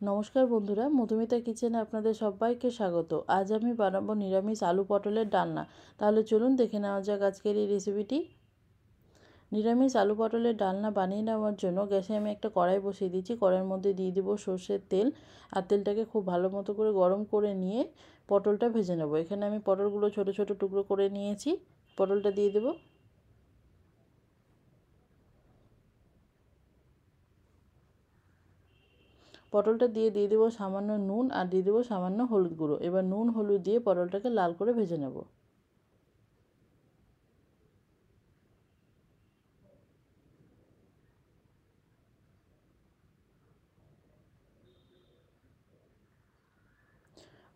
নমস্কার বন্ধুরা, মধুমিতা কিচেনে আপনাদের সবাইকে স্বাগত। আজ আমি বানাবো নিরামিষ আলু পটলের ডালনা। তাহলে চলুন দেখে নেওয়া যাক আজকের এই রেসিপিটি। নিরামিষ আলু পটলের ডালনা বানিয়ে নেওয়ার জন্য গ্যাসে আমি একটা কড়াই বসিয়ে দিচ্ছি। কড়াইয়ের মধ্যে দিয়ে দেবো সর্ষের তেল, আর তেলটাকে খুব ভালো মতো করে গরম করে নিয়ে পটলটা ভেজে নেব। এখানে আমি পটলগুলো ছোট ছোট টুকরো করে নিয়েছি। পটলটা দিয়ে দেবো। পটলটা দিয়ে দেবো সামান্য নুন, আর দিয়ে দেবো সামান্য হলুদ গুঁড়ো। এবার নুন হলুদ দিয়ে পটলটাকে লাল করে ভেজে নেব।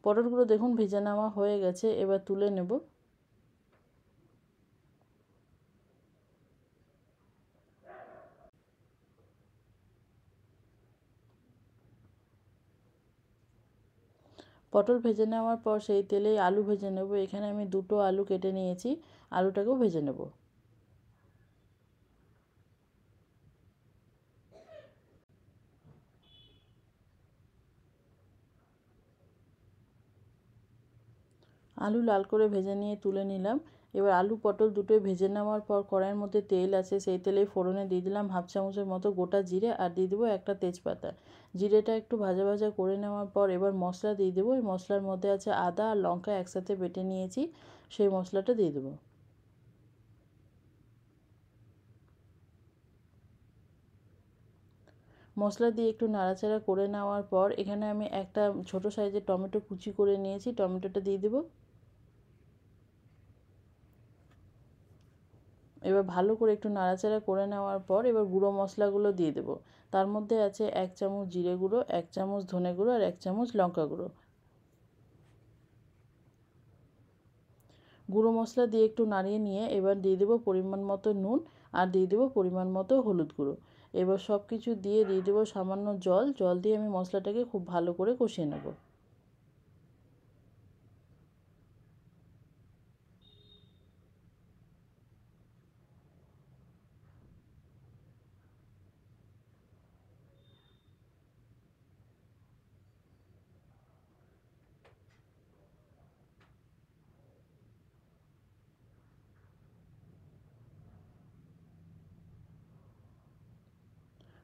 পটলগুলো দেখুন ভেজে নেওয়া হয়ে গেছে, এবার তুলে নেব। পটল ভেজে নেওয়ার পর সেই তেলেই আলু ভেজে নেব। এখানে আমি দুটো আলু কেটে নিয়েছি, আলুটাকেও ভেজে নেব। আলু লাল করে ভেজে নিয়ে তুলে নিলাম। এবার আলু পটল দুটোই ভেজে নেওয়ার পর কড়াইয়ের মধ্যে তেল আছে, সেই তেলেই ফোড়নে দিয়ে দিলাম হাফ চামচের মতো গোটা জিরে, আর দিয়ে দেবো একটা তেজপাতা। জিরেটা একটু ভাজা ভাজা করে নেওয়ার পর এবার মশলা দিয়ে দেবো। এই মশলার মধ্যে আছে আদা আর লঙ্কা একসাথে বেটে নিয়েছি, সেই মশলাটা দিয়ে দেবো। মশলা দিয়ে একটু নাড়াচাড়া করে নেওয়ার পর এখানে আমি একটা ছোট সাইজের টমেটো কুচি করে নিয়েছি, টমেটোটা দিয়ে দেবো। এবার ভালো করে একটু নাড়াচাড়া করে নেওয়ার পর এবার গুঁড়ো মশলাগুলো দিয়ে দেবো। তার মধ্যে আছে 1 চামচ জিরে গুঁড়ো, 1 চামচ ধনে গুঁড়ো, আর 1 চামচ লঙ্কা গুঁড়ো। গুঁড়ো মশলা দিয়ে একটু নাড়িয়ে নিয়ে এবার দিয়ে দেবো পরিমাণ মতো নুন, আর দিয়ে দেবো পরিমাণ মতো হলুদ গুঁড়ো। এবার সব কিছু দিয়ে দেবো সামান্য জল। জল দিয়ে আমি মশলাটাকে খুব ভালো করে কষিয়ে নেব।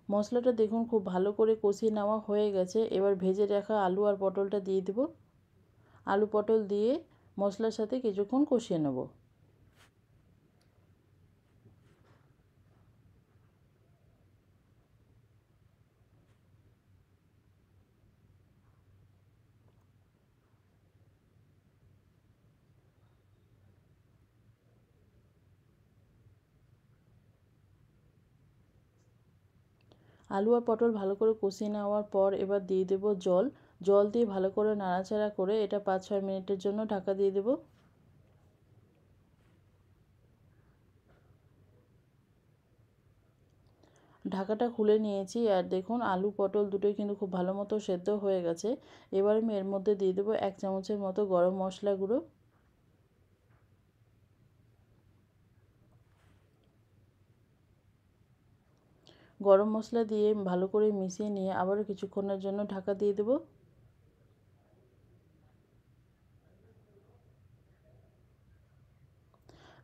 মশলাটা দেখুন খুব ভালো করে কষিয়ে নেওয়া হয়ে গেছে। এবার ভেজে রাখা আলু আর পটলটা দিয়ে দেবো। আলু পটল দিয়ে মশলার সাথে কিছুক্ষণ কষিয়ে নেব। আলু আর পটল ভালো করে কষিয়ে নেওয়ার পর এবার দিয়ে দেবো জল। জল দিয়ে ভালো করে নাড়াচাড়া করে এটা 5-6 মিনিটের জন্য ঢাকা দিয়ে দেবো। ঢাকাটা খুলে নিয়েছি, আর দেখুন আলু পটল দুটোই কিন্তু খুব ভালো মতো সেদ্ধ হয়ে গেছে। এবার আমি এর মধ্যে দিয়ে দেবো 1 চামচের মতো গরম মশলা গুঁড়ো। গরম মশলা দিয়ে ভালো করে মিশিয়ে নিয়ে আবারও কিছুক্ষণের জন্য ঢাকা দিয়ে দেবো।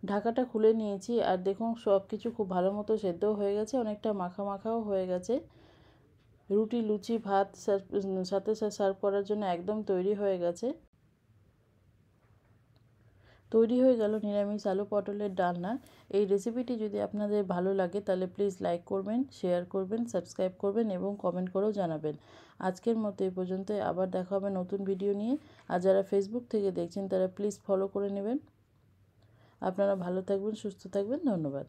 ঢাকাটা খুলে নিয়েছি, আর দেখুন সব কিছু খুব ভালো মতো সেদ্ধও হয়ে গেছে, অনেকটা মাখা মাখাও হয়ে গেছে। রুটি, লুচি, ভাত সাথে সার্ভ করার জন্য একদম তৈরি হয়ে গেছে। তৈরি হয়ে গেল নিরামিষ আলু পটলের ডালনা। এই রেসিপিটি যদি আপনাদের ভালো লাগে তাহলে প্লিজ লাইক করবেন, শেয়ার করবেন, সাবস্ক্রাইব করবেন এবং কমেন্ট করেও জানাবেন। আজকের মতো এই পর্যন্ত, আবার দেখা হবে নতুন ভিডিও নিয়ে। আর যারা ফেসবুক থেকে দেখছেন তারা প্লিজ ফলো করে নেবেন। আপনারা ভালো থাকবেন, সুস্থ থাকবেন। ধন্যবাদ।